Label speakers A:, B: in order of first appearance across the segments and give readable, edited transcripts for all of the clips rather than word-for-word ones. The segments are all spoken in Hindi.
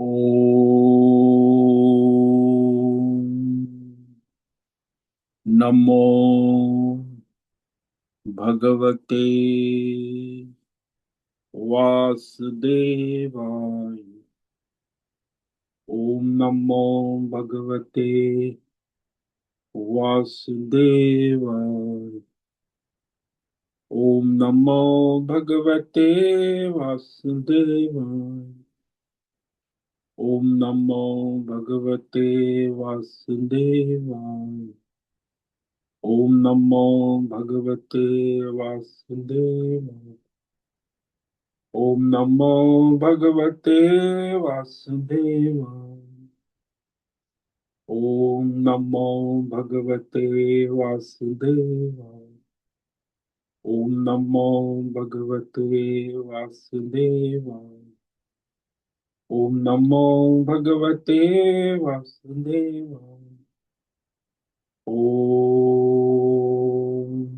A: ओम नमो भगवते वासुदेवाय। ओम नमो भगवते वासुदेवाय। ओम नमो भगवते वासुदेवाय। ओम नमो भगवते वासुदेवाय। ओम नमो भगवते वासुदेवाय। ओम नमो भगवते वासुदेवाय। ओम नमो भगवते वासुदेवाय। ओम नमो भगवते वासुदेवाय। ओम नमो भगवते वासुदेवाय। ओम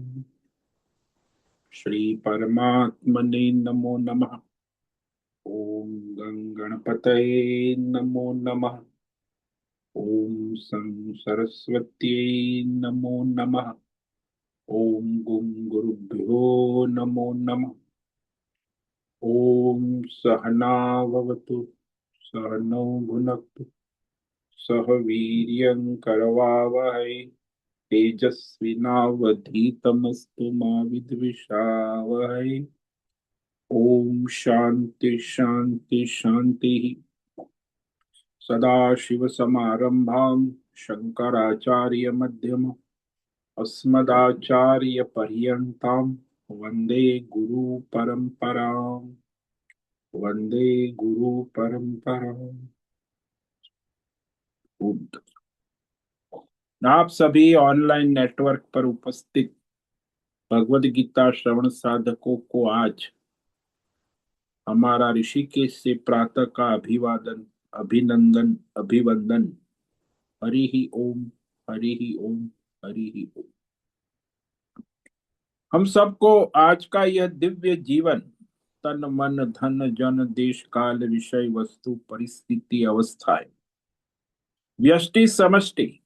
A: श्री परमात्मने नमो नमः। ओम गणपतये नमो नमः। ओम सं सरस्वत्यै नमो नमः। ओम गुरुभ्यो नमो नमः। ओम सहना भवतु सहनौ भुनक्तु सह वीर्यं करवावहै तेजस्विनावधीतमस्तु मा विद्विषावहै। ओम शांति शांति शांति। सदाशिवसमारम्भां शङ्कराचार्यमध्यमम् अस्मदाचार्यपर्यन्तां वन्दे गुरुपरम्पराम्। वन्दे गुरुपरम्पराम्। आप सभी ऑनलाइन नेटवर्क पर उपस्थित भगवद गीता श्रवण साधकों को आज हमारा ऋषिकेश से प्रातः का अभिवादन, अभिनंदन, अभिवंदन। हरि ही ओम, हरि ही ओम, हरि ही ओम। हम सबको आज का यह दिव्य जीवन तन मन धन जन देश काल विषय वस्तु परिस्थिति अवस्थाएं व्यष्टि समष्टि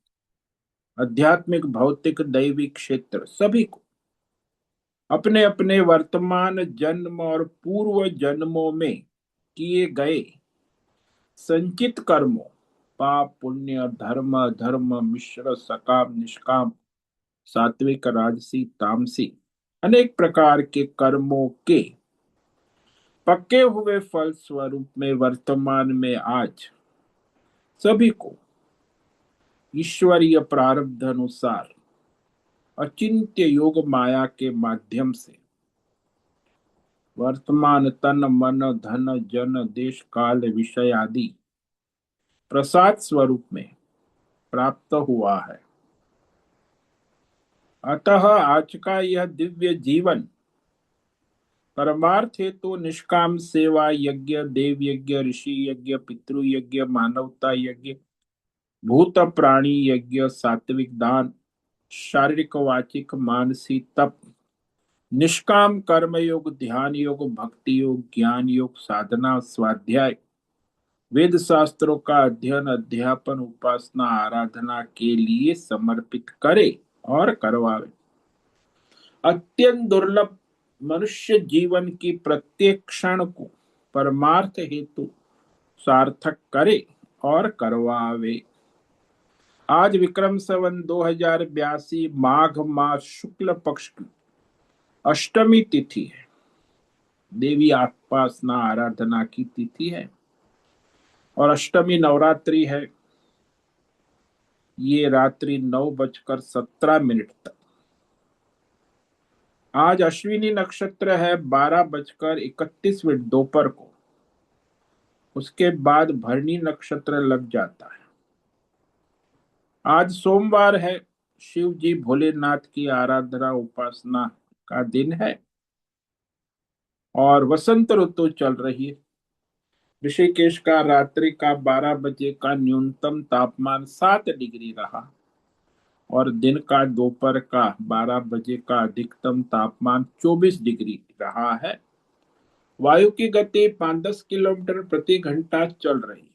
A: आध्यात्मिक भौतिक दैविक क्षेत्र सभी को अपने अपने वर्तमान जन्म और पूर्व जन्मों में किए गए संचित कर्मों, पाप पुण्य धर्म अधर्म मिश्र सकाम निष्काम सात्विक राजसी तामसी अनेक प्रकार के कर्मों के पक्के हुए फल स्वरूप में वर्तमान में आज सभी को ईश्वरीय प्रारब्ध अनुसार अचिंत्य योग माया के माध्यम से वर्तमान तन मन धन जन देश काल विषय आदि प्रसाद स्वरूप में प्राप्त हुआ है। अतः आज का यह दिव्य जीवन परमार्थ हेतु निष्काम सेवा यज्ञ देव यज्ञ ऋषि यज्ञ पितृ यज्ञ मानवता यज्ञ भूत प्राणी यज्ञ सात्विक दान शारीरिक वाचिक मानसिक तप निष्काम कर्म योग ध्यान योग भक्ति योग ज्ञान योग साधना स्वाध्याय वेद शास्त्रों का अध्ययन अध्यापन उपासना आराधना के लिए समर्पित करे और करवावे। अत्यंत दुर्लभ मनुष्य जीवन की प्रत्येक क्षण को परमार्थ हेतु सार्थक करे और करवावे। आज विक्रम संवत 2082 माघ मास शुक्ल पक्ष की अष्टमी तिथि है। देवी उपासना आराधना की तिथि है और अष्टमी नवरात्रि है। ये रात्रि 9:17 तक। आज अश्विनी नक्षत्र है 12:31 दोपहर को। उसके बाद भरणी नक्षत्र लग जाता है। आज सोमवार है। शिव जी भोलेनाथ की आराधना उपासना का दिन है और वसंत ऋतु चल रही है। ऋषिकेश का रात्रि का 12 बजे का न्यूनतम तापमान 7 डिग्री रहा और दिन का दोपहर का 12 बजे का अधिकतम तापमान 24 डिग्री रहा है। वायु की गति 5-10 किलोमीटर प्रति घंटा चल रही है।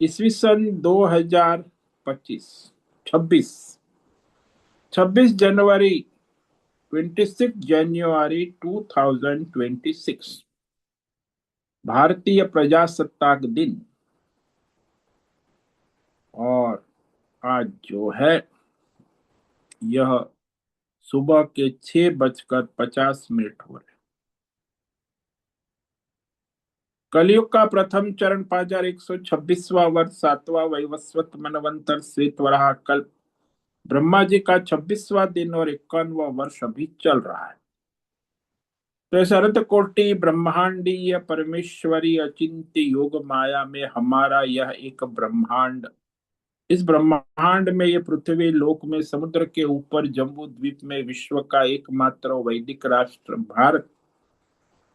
A: ईस्वी सन 2025, 26, 26 जनवरी, 26 जनवरी 2026, भारतीय प्रजासत्ताक दिन। और आज जो है यह सुबह के 6:50 हो रहे। कलयुग का प्रथम चरण 5126वां वर्ष, 7वां वैवस्वत मनवंतर श्वेत वराह कल्प, ब्रह्मा जी का 26वां दिन और 51वां वर्ष अभी चल रहा है। तो इस अनंत कोटि ब्रह्मांडीय परमेश्वरी अचिंत्य योग माया में हमारा यह एक ब्रह्मांड, इस ब्रह्मांड में ये पृथ्वी लोक में समुद्र के ऊपर जम्बू द्वीप में विश्व का एकमात्र वैदिक राष्ट्र भारत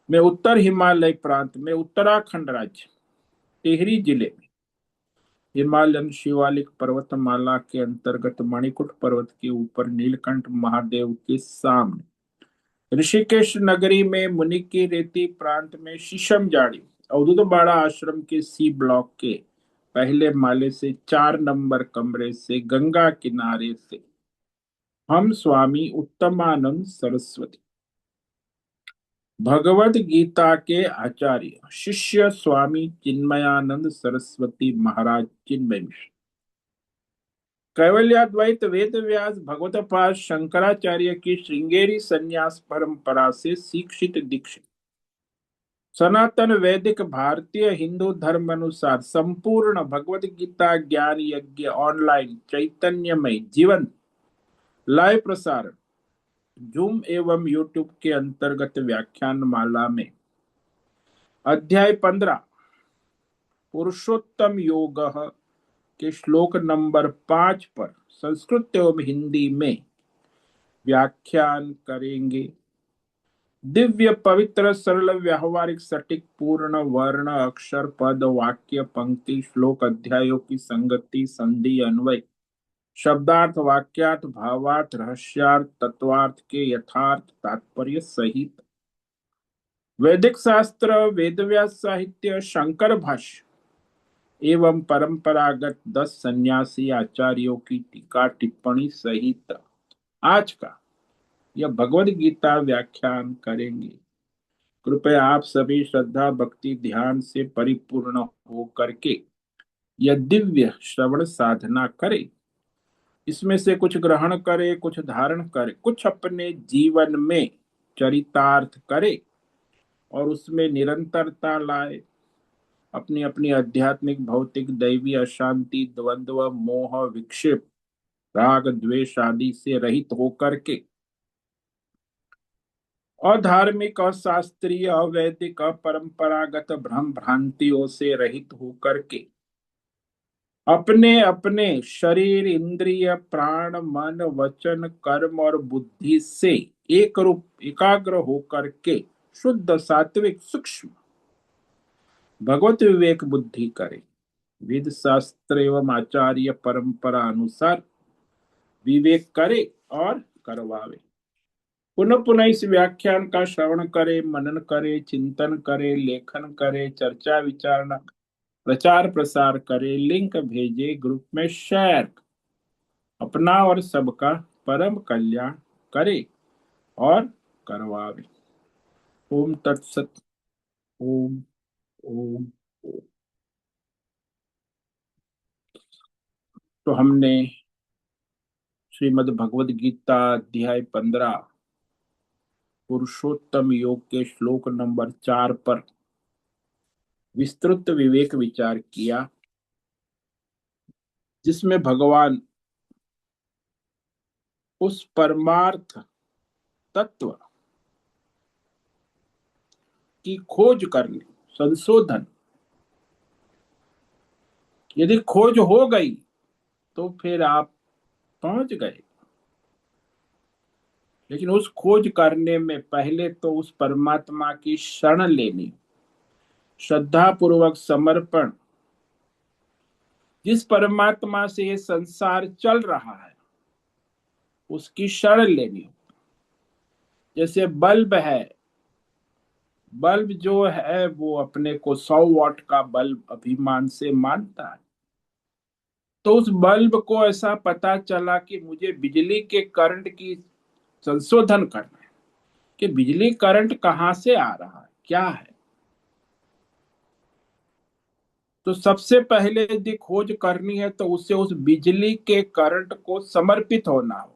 A: में उत्तर हिमालय प्रांत में उत्तराखंड राज्य टिहरी जिले में हिमालयन शिवालिक पर्वतमाला के अंतर्गत मणिकुट पर्वत के ऊपर नीलकंठ महादेव के सामने ऋषिकेश नगरी में मुनि की रेती प्रांत में शीशम जाड़ी अवधूतवाड़ा आश्रम के सी ब्लॉक के पहले माले से 4 नंबर कमरे से गंगा किनारे से हम स्वामी उत्तमानंद सरस्वती भगवत गीता के आचार्य शिष्य स्वामी चिन्मयानंद सरस्वती महाराज चिन्मय मिश्र, कैवल्याद्वैत वेद व्यास भगवत पाद शंकराचार्य की श्रृंगेरी संन्यास परंपरा से शिक्षित दीक्षित सनातन वैदिक भारतीय हिंदू धर्म अनुसार संपूर्ण भगवत गीता ज्ञान यज्ञ ऑनलाइन चैतन्यमय जीवन लाइव प्रसारण जूम एवं यूट्यूब के अंतर्गत व्याख्यान माला में अध्याय 15 पुरुषोत्तम योग के श्लोक नंबर 5 पर संस्कृत एवं हिंदी में व्याख्यान करेंगे। दिव्य पवित्र सरल व्यावहारिक सटीक पूर्ण वर्ण अक्षर पद वाक्य पंक्ति श्लोक अध्यायों की संगति संधि अन्वय शब्दार्थ वाक्यार्थ भावार्थ रहस्यार्थ तत्वार्थ के यथार्थ तात्पर्य सहित वैदिक शास्त्र वेदव्यास साहित्य शंकर भाष्य एवं परंपरागत 10 सन्यासी आचार्यों की टीका टिप्पणी सहित आज का यह भगवद गीता व्याख्यान करेंगे। कृपया आप सभी श्रद्धा भक्ति ध्यान से परिपूर्ण हो करके यह दिव्य श्रवण साधना करें। इसमें से कुछ ग्रहण करे, कुछ धारण करे, कुछ अपने जीवन में चरितार्थ करे और उसमें निरंतरता लाए। अपनी अपनी आध्यात्मिक भौतिक दैवी अशांति द्वंद्व मोह विक्षेप राग द्वेष आदि से रहित होकर के अधार्मिक अशास्त्रीय अवैदिक अपरंपरागत भ्रम भ्रांतियों से रहित होकर के अपने अपने शरीर इंद्रिय प्राण मन वचन कर्म और बुद्धि से एक रूप एकाग्र होकर के शुद्ध सात्विक सूक्ष्म भगवत विवेक बुद्धि करे। वेद शास्त्र एवं आचार्य परंपरा अनुसार विवेक करे और करवावे। पुनः पुनः इस व्याख्यान का श्रवण करे, मनन करे, चिंतन करे, लेखन करे, चर्चा विचारणा प्रचार प्रसार करे, लिंक भेजे, ग्रुप में शेयर, अपना और सबका परम कल्याण करे और करवावे। ओम तत्सत। ओम ओम ओम। तो हमने श्रीमद् भगवद गीता अध्याय 15 पुरुषोत्तम योग के श्लोक नंबर 4 पर विस्तृत विवेक विचार किया, जिसमें भगवान उस परमार्थ तत्व की खोज करने संशोधन, यदि खोज हो गई तो फिर आप पहुंच गए। लेकिन उस खोज करने में पहले तो उस परमात्मा की शरण लेनी, श्रद्धा पूर्वक समर्पण, जिस परमात्मा से ये संसार चल रहा है उसकी शरण लेनी। जैसे बल्ब है, बल्ब जो है वो अपने को 100 वाट का बल्ब अभिमान से मानता है, तो उस बल्ब को ऐसा पता चला कि मुझे बिजली के करंट की संशोधन करना है, कि बिजली करंट कहाँ से आ रहा है, क्या है। तो सबसे पहले यदि खोज करनी है तो उसे उस बिजली के करंट को समर्पित होना होगा।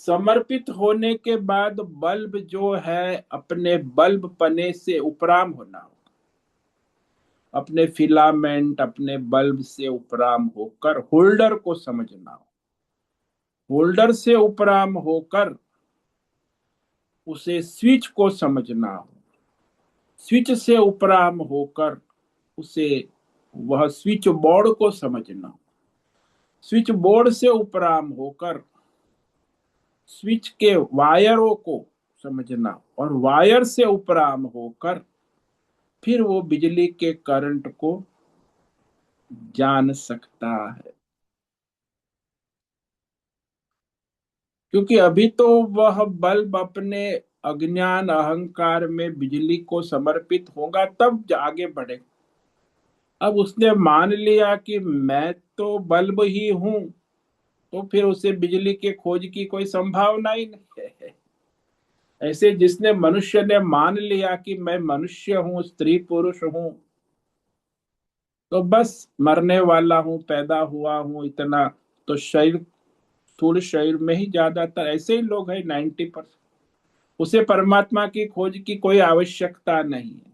A: समर्पित होने के बाद बल्ब जो है अपने बल्ब पने से उपराम होना होगा, अपने फिलामेंट अपने बल्ब से उपराम होकर होल्डर को समझना हो, होल्डर से उपराम होकर उसे स्विच को समझना हो, स्विच से उपराम होकर उसे वह स्विच बोर्ड को समझना हो, स्विच बोर्ड से उपराम होकर स्विच के वायरों को समझना, और वायर से उपराम होकर फिर वो बिजली के करंट को जान सकता है। क्योंकि अभी तो वह बल्ब अपने अज्ञान अहंकार में बिजली को समर्पित होगा तब आगे बढ़े। अब उसने मान लिया कि मैं तो बल्ब ही हूं, तो फिर उसे बिजली के खोज की कोई संभावना ही नहीं है। ऐसे जिसने मनुष्य ने मान लिया कि मैं मनुष्य हूं, स्त्री पुरुष हूं, तो बस मरने वाला हूं, पैदा हुआ हूं, इतना तो शरीर, स्थूल शरीर में ही ज्यादातर ऐसे ही लोग हैं, 90%। उसे परमात्मा की खोज की कोई आवश्यकता नहीं है,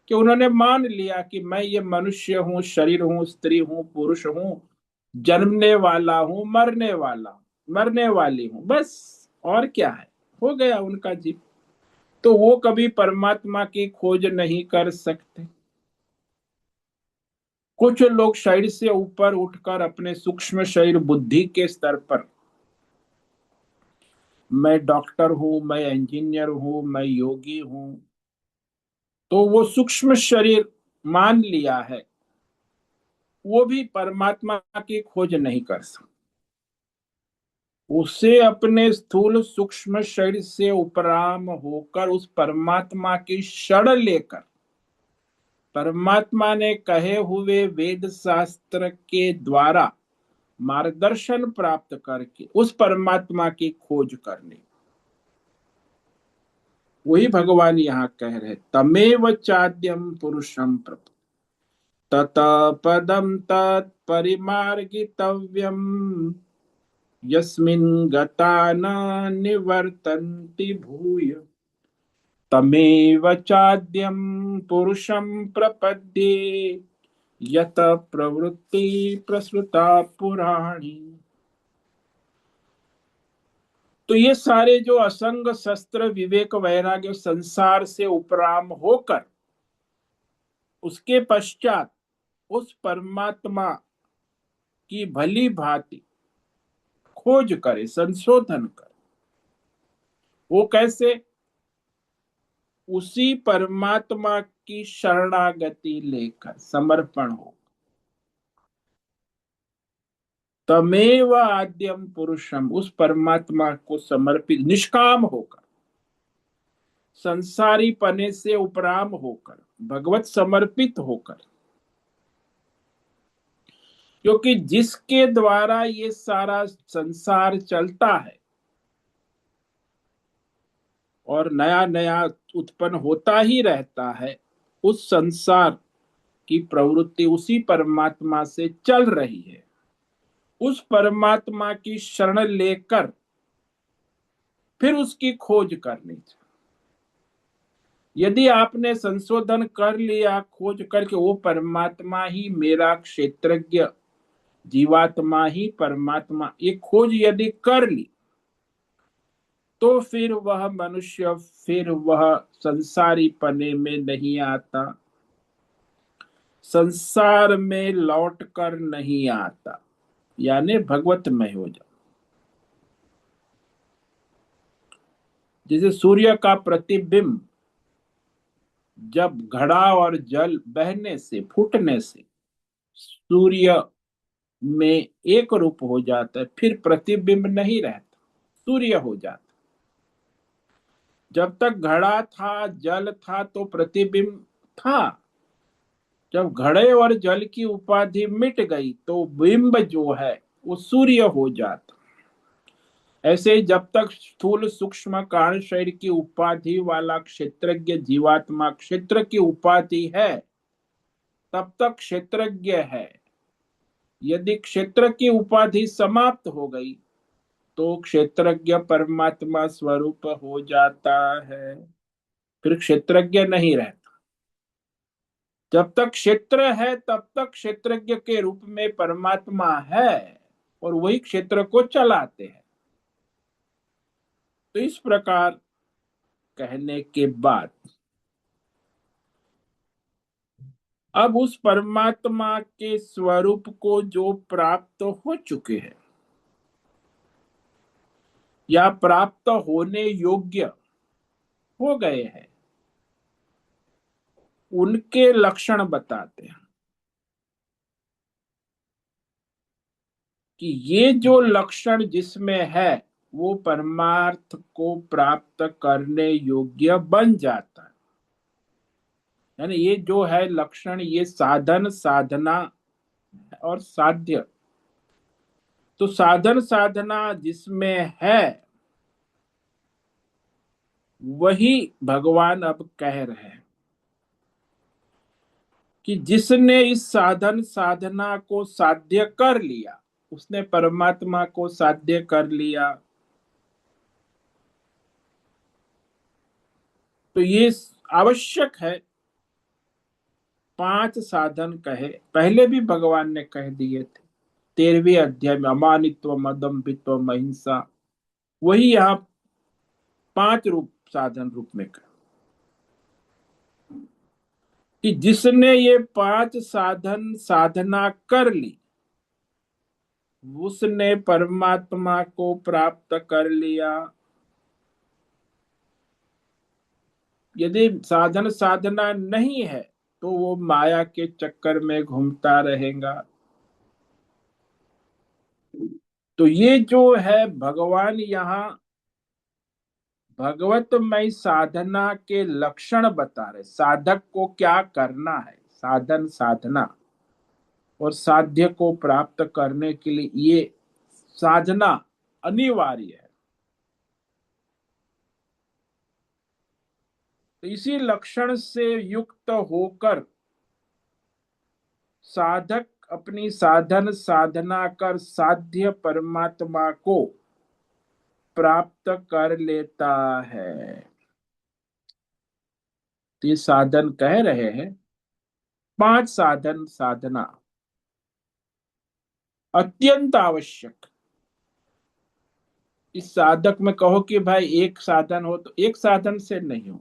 A: कि उन्होंने मान लिया कि मैं ये मनुष्य हूँ, शरीर हूँ, स्त्री हूँ, पुरुष हूँ, जन्मने वाला हूँ, मरने वाला हूँ, मरने वाली हूँ, बस। और क्या है, हो गया उनका जीवन। तो वो कभी परमात्मा की खोज नहीं कर सकते। कुछ लोग शरीर से ऊपर उठकर अपने सूक्ष्म शरीर बुद्धि के स्तर पर, मैं डॉक्टर हूं, मैं इंजीनियर हूं, मैं योगी हूं, तो वो सूक्ष्म शरीर मान लिया है, वो भी परमात्मा की खोज नहीं कर सकता। उसे अपने स्थूल सूक्ष्म शरीर से उपराम होकर उस परमात्मा की शरण लेकर, परमात्मा ने कहे हुए वेद शास्त्र के द्वारा मार्गदर्शन प्राप्त करके उस परमात्मा की खोज करनी। वही भगवान यहाँ कह रहे, तमेव चाद्यम पुरुषम प्रप तत पदम तत्परिमार्गितव्यम यस्मिन् गता न निवर्तन्ति भूय तमेव चाद्यम पुरुषं प्रपद्ये यत प्रवृत्ति प्रसृता पुराणी। तो ये सारे जो असंग शस्त्र विवेक वैराग्य संसार से उपराम होकर उसके पश्चात उस परमात्मा की भली भांति खोज करे, संशोधन करे। वो कैसे? उसी परमात्मा की शरणागति लेकर, समर्पण हो। तमेव आद्यम पुरुषम, उस परमात्मा को समर्पित निष्काम होकर, संसारी पने से उपराम होकर, भगवत समर्पित होकर। क्योंकि जिसके द्वारा ये सारा संसार चलता है और नया नया उत्पन्न होता ही रहता है, उस संसार की प्रवृत्ति उसी परमात्मा से चल रही है। उस परमात्मा की शरण लेकर फिर उसकी खोज करनी चाहिए। यदि आपने संशोधन कर लिया, खोज करके वो परमात्मा ही मेरा क्षेत्रज्ञ, जीवात्मा ही परमात्मा, ये खोज यदि कर ली, तो फिर वह मनुष्य, फिर वह संसारी पने में नहीं आता, संसार में लौट कर नहीं आता, यानी भगवतमय हो जाए। जैसे सूर्य का प्रतिबिंब जब घड़ा और जल बहने से, फूटने से सूर्य में एक रूप हो जाता है, फिर प्रतिबिंब नहीं रहता, सूर्य हो जाता। जब तक घड़ा था, जल था, तो प्रतिबिंब था। जब घड़े और जल की उपाधि मिट गई तो बिंब जो है वो सूर्य हो जाता। ऐसे ही जब तक स्थूल सूक्ष्म कारण शरीर की उपाधि वाला क्षेत्रज्ञ जीवात्मा क्षेत्र की उपाधि है तब तक क्षेत्रज्ञ है। यदि क्षेत्र की उपाधि समाप्त हो गई तो क्षेत्रज्ञ परमात्मा स्वरूप हो जाता है, फिर क्षेत्रज्ञ नहीं रहता। जब तक क्षेत्र है तब तक क्षेत्रज्ञ के रूप में परमात्मा है और वही क्षेत्र को चलाते हैं। तो इस प्रकार कहने के बाद अब उस परमात्मा के स्वरूप को जो प्राप्त हो चुके हैं या प्राप्त होने योग्य हो गए हैं उनके लक्षण बताते हैं कि ये जो लक्षण जिसमें है वो परमार्थ को प्राप्त करने योग्य बन जाता है। यानी ये जो है लक्षण ये साधन साधना और साध्य। तो साधन साधना जिसमें है वही भगवान अब कह रहे हैं कि जिसने इस साधन साधना को साध्य कर लिया उसने परमात्मा को साध्य कर लिया। तो ये आवश्यक है। 5 साधन कहे पहले भी भगवान ने कह दिए थे 13वें अध्याय में, अमानित्व मदम्भित्व महिंसा। वही यहाँ 5 रूप साधन रूप में कहा कि जिसने ये 5 साधन साधना कर ली उसने परमात्मा को प्राप्त कर लिया। यदि साधन साधना नहीं है तो वो माया के चक्कर में घूमता रहेगा। तो ये जो है भगवान यहाँ भगवतमय साधना के लक्षण बता रहे, साधक को क्या करना है, साधन साधना और साध्य को प्राप्त करने के लिए ये साधना अनिवार्य है। तो इसी लक्षण से युक्त होकर साधक अपनी साधन साधना कर साध्य परमात्मा को प्राप्त कर लेता है। तो ये साधन कह रहे हैं 5 साधन साधना अत्यंत आवश्यक। इस साधक में कहो कि भाई एक साधन हो तो एक साधन से नहीं हो,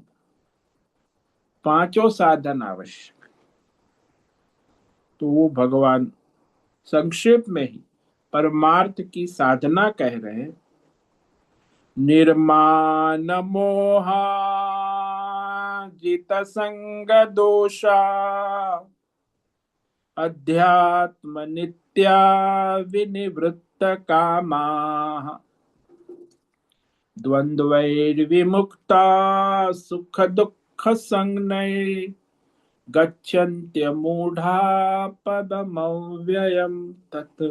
A: 5 साधन आवश्यक। तो वो भगवान संक्षेप में ही परमार्थ की साधना कह रहे हैं। निर्माण मोहा जित संग दोषा अध्यात्म नित्या विनिवृत्त कामा द्वंद्वैर्विमुक्ता सुख दुख संज्ञै गच्छन्त्यमूढ़ा पदमव्ययम् तत्।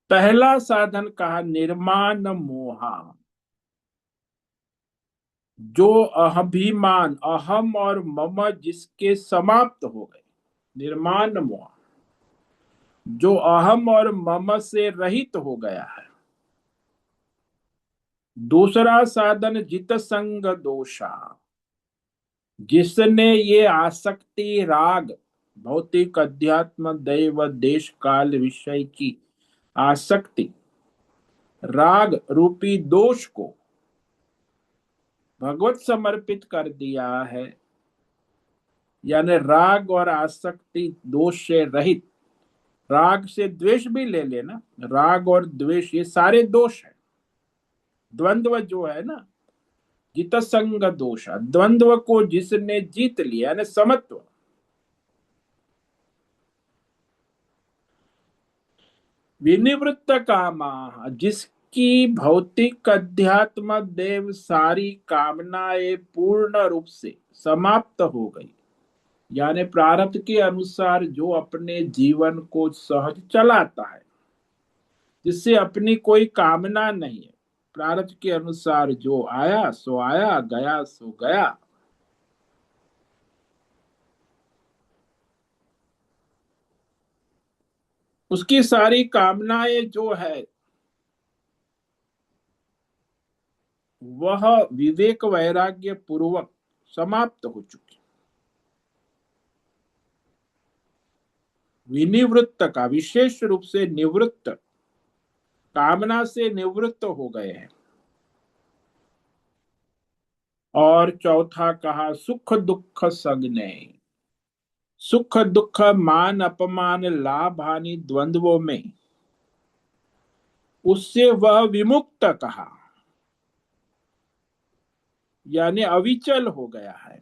A: पहला साधन कहा निर्माण मोहा। जो अभिमान अहम और मम जिसके समाप्त हो गए, निर्माण मोह जो अहम और मम से रहित हो गया है। दूसरा साधन जित संग दोषा, जिसने ये आसक्ति राग भौतिक अध्यात्म दैव देश काल विषय की आसक्ति राग रूपी दोष को भगवत समर्पित कर दिया है। यानी राग और आसक्ति दोष से रहित, राग से द्वेष भी ले लेना, राग और द्वेष ये सारे दोष है। द्वंद्व जो है ना, जित संग दोष, द्वंद्व को जिसने जीत लिया यानी समत्व, विनिवृत्त कामा कि भौतिक अध्यात्म देव सारी कामनाएं पूर्ण रूप से समाप्त हो गई, यानी प्रारब्ध के अनुसार जो अपने जीवन को सहज चलाता है, जिससे अपनी कोई कामना नहीं है, प्रारब्ध के अनुसार जो आया सो आया, गया सो गया, उसकी सारी कामनाएं जो है वह विवेक वैराग्य पूर्वक समाप्त हो चुकी। विनिवृत्त का विशेष रूप से निवृत्त, कामना से निवृत्त हो गए हैं। और चौथा कहा सुख दुख सगने, सुख दुख मान अपमान लाभ हानि द्वंद्वों में उससे वह विमुक्त कहा, यानी अविचल हो गया है।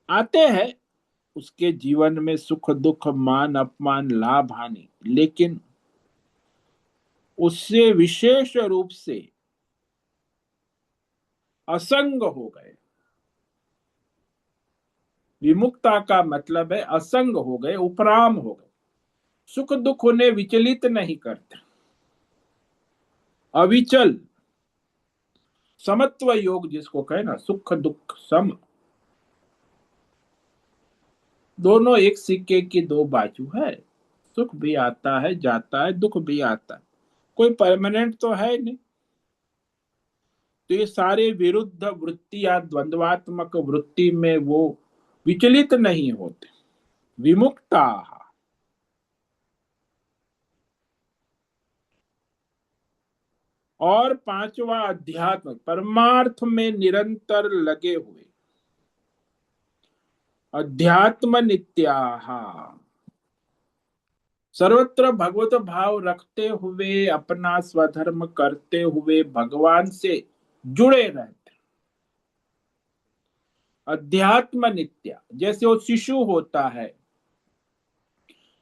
A: आते हैं उसके जीवन में सुख दुख मान अपमान लाभ हानि, लेकिन उससे विशेष रूप से असंग हो गए। विमुक्ता का मतलब है असंग हो गए, उपराम हो गए, सुख दुख उन्हें विचलित नहीं करते, अविचल, समत्व योग जिसको कहे ना, सुख दुख सम, दोनों एक सिक्के की दो बाजू है। सुख भी आता है जाता है, दुख भी आता है, कोई परमानेंट तो है नहीं। तो ये सारे विरुद्ध वृत्ति या द्वंद्वात्मक वृत्ति में वो विचलित नहीं होते, विमुक्ता। और पांचवा अध्यात्म, परमार्थ में निरंतर लगे हुए, अध्यात्म नित्याः, सर्वत्र भगवत भाव रखते हुए अपना स्वधर्म करते हुए भगवान से जुड़े रहते। अध्यात्म नित्या, जैसे वो शिशु होता है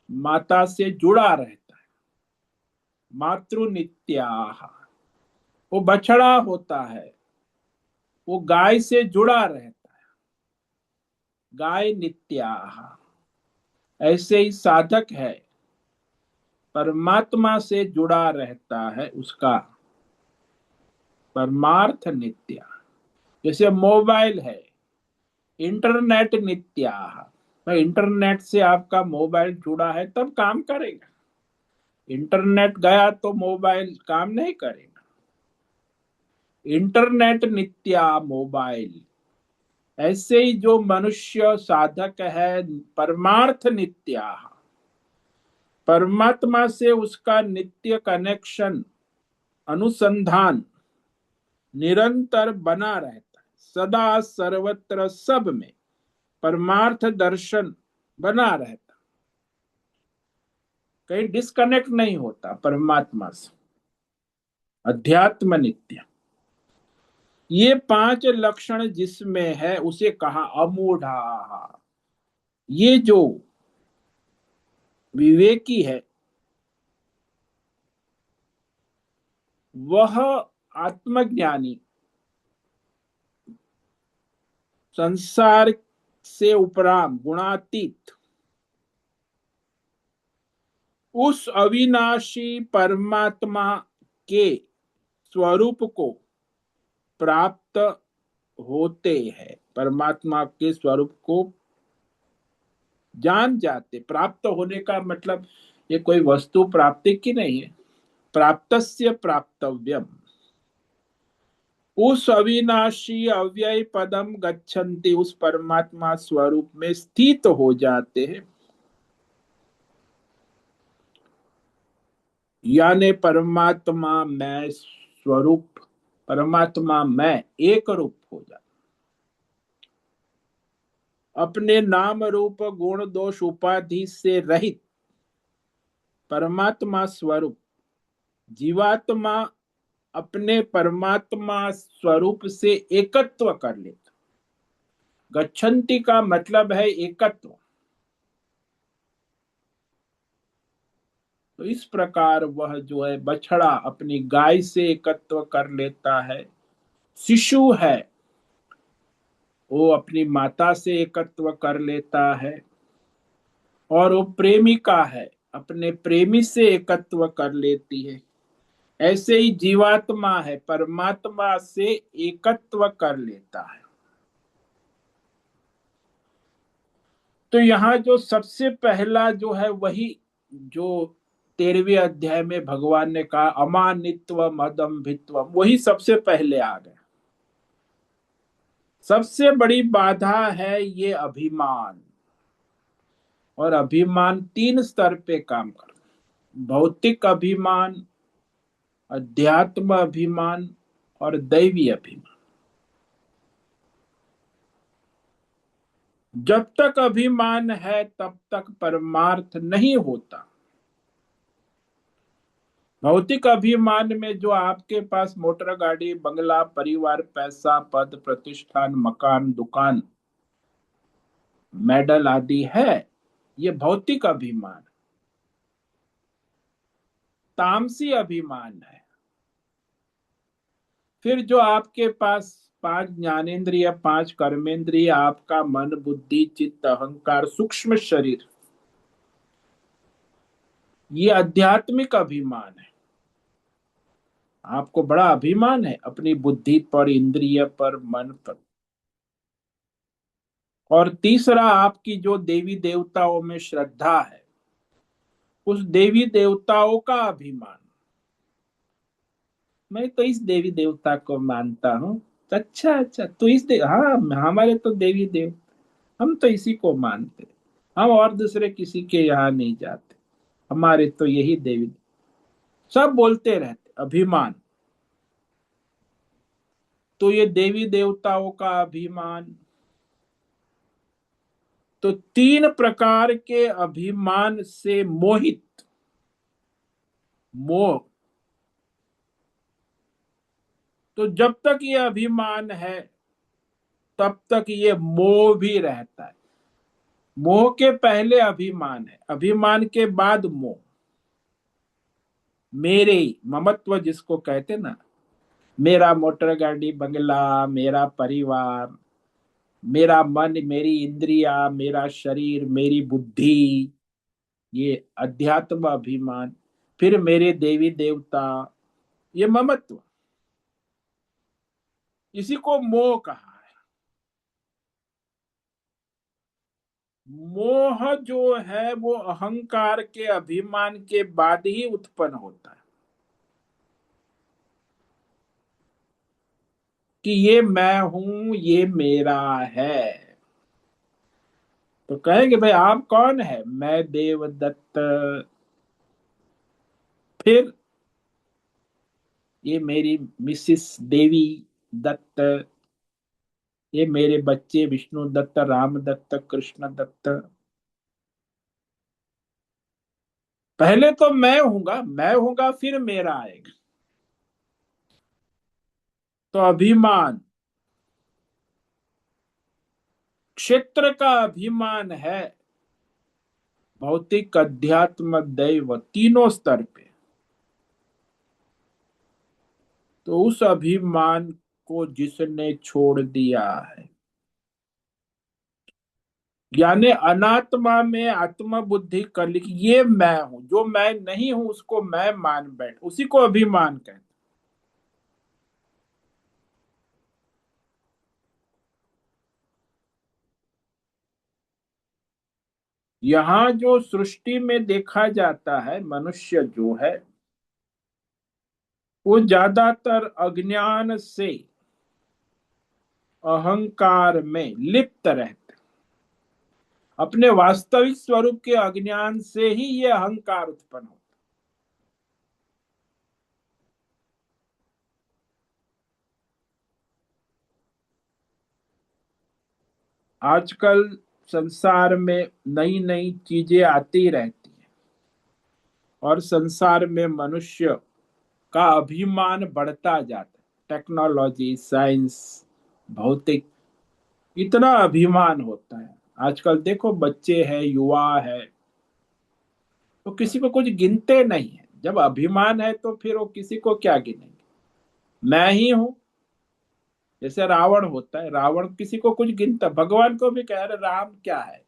A: माता से जुड़ा रहता है, मातृ नित्याः, वो बछड़ा होता है वो गाय से जुड़ा रहता है, गाय नित्याः। ऐसे ही साधक है परमात्मा से जुड़ा रहता है, उसका परमार्थ नित्य। जैसे मोबाइल है, इंटरनेट नित्या, भाई इंटरनेट से आपका मोबाइल जुड़ा है तब काम करेगा, इंटरनेट गया तो मोबाइल काम नहीं करेगा। इंटरनेट नित्या मोबाइल, ऐसे ही जो मनुष्य साधक है परमार्थ नित्या, परमात्मा से उसका नित्य कनेक्शन, अनुसंधान निरंतर बना रहता है, सदा सर्वत्र सब में परमार्थ दर्शन बना रहता, कहीं डिस्कनेक्ट नहीं होता परमात्मा से, अध्यात्म नित्य। ये पांच लक्षण जिसमें है उसे कहा अमूढ़ा। ये जो विवेकी है वह आत्मज्ञानी, संसार से उपराम गुणातीत, उस अविनाशी परमात्मा के स्वरूप को प्राप्त होते हैं, परमात्मा के स्वरूप को जान जाते। प्राप्त होने का मतलब ये कोई वस्तु प्राप्ति की नहीं है, प्राप्तस्य प्राप्तव्यम, उस अविनाशी अव्यय पदम गच्छन्ति, उस परमात्मा स्वरूप में स्थित हो जाते हैं, यानी परमात्मा में स्वरूप, परमात्मा में एक रूप हो जाता, अपने नाम रूप गुण दोष उपाधि से रहित परमात्मा स्वरूप, जीवात्मा अपने परमात्मा स्वरूप से एकत्व कर लेता। गच्छन्ति का मतलब है एकत्व, तो इस प्रकार वह जो है बछड़ा अपनी गाय से एकत्व कर लेता है, शिशु है वो अपनी माता से एकत्व कर लेता है, और वो प्रेमिका है अपने प्रेमी से एकत्व कर लेती है। ऐसे ही जीवात्मा है परमात्मा से एकत्व कर लेता है। तो यहाँ जो सबसे पहला जो है वही जो 13वें अध्याय में भगवान ने कहा अमानित्वम अदम्भित्वम, वही सबसे पहले आ गया। सबसे बड़ी बाधा है ये अभिमान, और अभिमान 3 स्तर पे काम कर, भौतिक अभिमान, अध्यात्म अभिमान और दैवी अभिमान। जब तक अभिमान है तब तक परमार्थ नहीं होता। भौतिक अभिमान में जो आपके पास मोटर गाड़ी बंगला परिवार पैसा पद प्रतिष्ठान मकान दुकान मेडल आदि है, ये भौतिक अभिमान। तामसी अभिमान है फिर जो आपके पास 5 ज्ञानेंद्रिय 5 कर्मेंद्रिय आपका मन बुद्धि चित्त अहंकार सूक्ष्म शरीर, ये आध्यात्मिक अभिमान है। आपको बड़ा अभिमान है अपनी बुद्धि पर इंद्रिय पर मन पर। और तीसरा आपकी जो देवी देवताओं में श्रद्धा है, उस देवी देवताओं का अभिमान, मैं तो इस देवी देवता को मानता हूँ। अच्छा अच्छा, तो हाँ हमारे तो देवी देव, हम तो इसी को मानते, हम और दूसरे किसी के यहाँ नहीं जाते, हमारे तो यही देवी। सब बोलते रहते अभिमान। तो ये देवी देवताओं का अभिमान, तो 3 प्रकार के अभिमान से मोहित, मोह। तो जब तक ये अभिमान है तब तक ये मोह भी रहता है। मोह के पहले अभिमान है, अभिमान के बाद मोह। मेरे ममत्व जिसको कहते ना, मेरा मोटर गाड़ी बंगला, मेरा परिवार, मेरा मन मेरी इंद्रिया मेरा शरीर मेरी बुद्धि, ये अध्यात्म अभिमान। फिर मेरे देवी देवता, ये ममत्व, इसी को मोह कहा है। मोह जो है वो अहंकार के अभिमान के बाद ही उत्पन्न होता है कि ये मैं हूं ये मेरा है। तो कहेंगे भाई आप कौन है, मैं देवदत्त। फिर ये मेरी मिसिस देवी दत्त, ये मेरे बच्चे विष्णु दत्त राम दत्त कृष्ण दत्त। पहले तो मैं हूंगा फिर मेरा आएगा। तो अभिमान, क्षेत्र का अभिमान है, भौतिक अध्यात्म दैव तीनों स्तर पे। तो उस अभिमान को जिसने छोड़ दिया है, यानी अनात्मा में आत्म बुद्धि कर ली कि ये मैं हूं, जो मैं नहीं हूं उसको मैं मान बैठ, उसी को अभिमान कहते। यहाँ जो सृष्टि में देखा जाता है मनुष्य जो है वो ज्यादातर अज्ञान से अहंकार में लिप्त रहते, अपने वास्तविक स्वरूप के अज्ञान से ही ये अहंकार उत्पन्न होता। आजकल संसार में नई नई चीजें आती रहती हैं, और संसार में मनुष्य का अभिमान बढ़ता जाता है। टेक्नोलॉजी साइंस भौतिक, इतना अभिमान होता है। आजकल देखो बच्चे हैं युवा है, वो किसी को कुछ गिनते नहीं है। जब अभिमान है तो फिर वो किसी को क्या गिनेंगे। मैं ही हूं। जैसे रावण होता है, रावण किसी को कुछ गिनता, भगवान को भी कह रहे राम क्या है।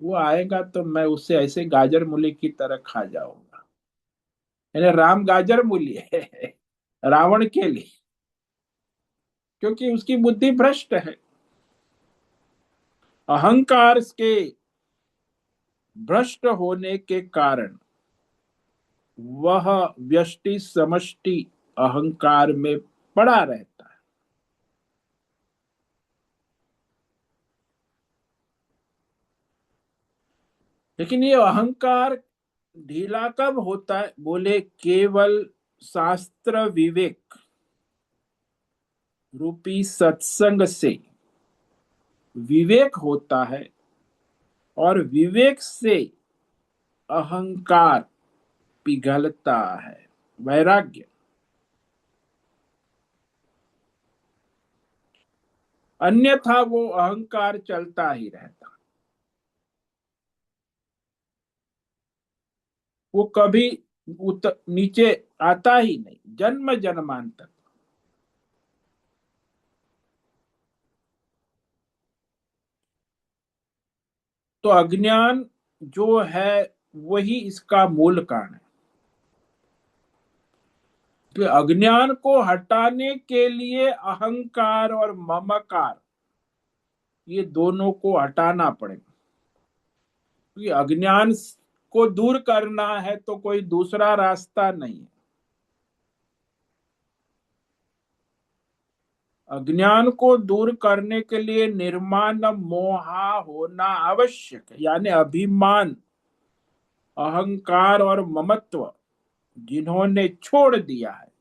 A: वो आएगा तो मैं उससे ऐसे गाजर मूली की तरह खा जाऊंगा। यानी राम गाजर मूली है रावण के लिए, क्योंकि उसकी बुद्धि भ्रष्ट है। अहंकार के भ्रष्ट होने के कारण वह व्यष्टि समष्टि अहंकार में पड़ा रहता है। लेकिन ये अहंकार ढीला कब होता है? बोले केवल शास्त्र विवेक रूपी सत्संग से विवेक होता है, और विवेक से अहंकार पिघलता है, वैराग्य। अन्यथा वो अहंकार चलता ही रहता, वो कभी नीचे आता ही नहीं, जन्म जन्मांतर। तो अज्ञान जो है वही इसका मूल कारण है। कि अज्ञान को हटाने के लिए अहंकार और ममकार, ये दोनों को हटाना पड़ेगा। क्योंकि अज्ञान को दूर करना है तो कोई दूसरा रास्ता नहीं है। अज्ञान को दूर करने के लिए निर्माण मोहा होना आवश्यक है। यानी अभिमान, अहंकार और ममत्व जिन्होंने छोड़ दिया है,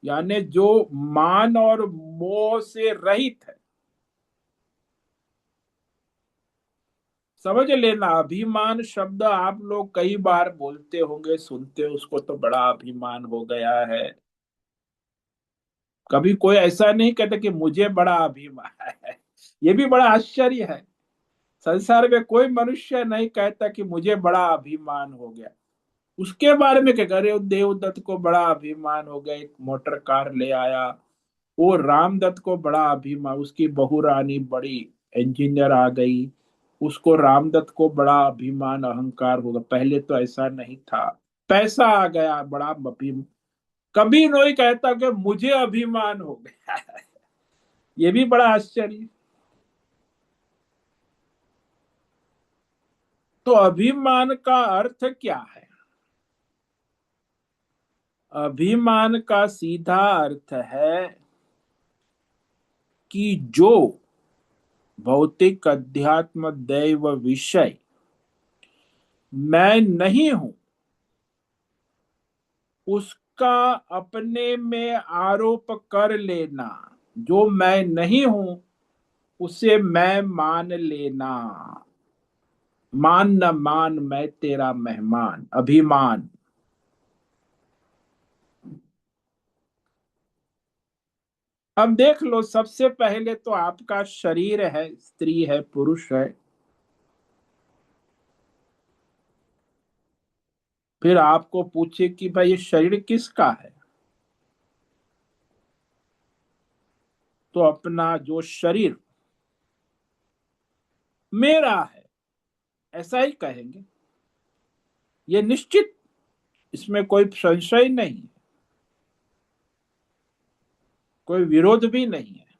A: यानी जो मान और मोह से रहित है। समझ लेना, अभिमान शब्द आप लोग कई बार बोलते होंगे, सुनते हो, उसको तो बड़ा अभिमान हो गया है। कभी कोई ऐसा नहीं कहता कि मुझे बड़ा अभिमान है। ये भी बड़ा आश्चर्य है। संसार में कोई मनुष्य नहीं कहता कि मुझे बड़ा अभिमान हो गया। उसके बारे में क्या करे, देवदत्त को बड़ा अभिमान हो गया, एक मोटर कार ले आया। वो रामदत्त को बड़ा अभिमान, उसकी बहू रानी बड़ी इंजीनियर आ गई, उसको रामदत्त को बड़ा अभिमान अहंकार होगा। पहले तो ऐसा नहीं था, पैसा आ गया, बड़ा अभिमान। कभी नहीं कहता कि मुझे अभिमान हो गया ये भी बड़ा आश्चर्य। तो अभिमान का अर्थ क्या है? अभिमान का सीधा अर्थ है कि जो भौतिक अध्यात्म दैव विषय मैं नहीं हूं, उसका अपने में आरोप कर लेना। जो मैं नहीं हूं उसे मैं मान लेना। मान न मान मैं तेरा मेहमान, अभिमान। अब देख लो, सबसे पहले तो आपका शरीर है, स्त्री है, पुरुष है। फिर आपको पूछे कि भाई ये शरीर किसका है, तो अपना जो शरीर मेरा है, ऐसा ही कहेंगे। ये निश्चित, इसमें कोई संशय नहीं, कोई विरोध भी नहीं है,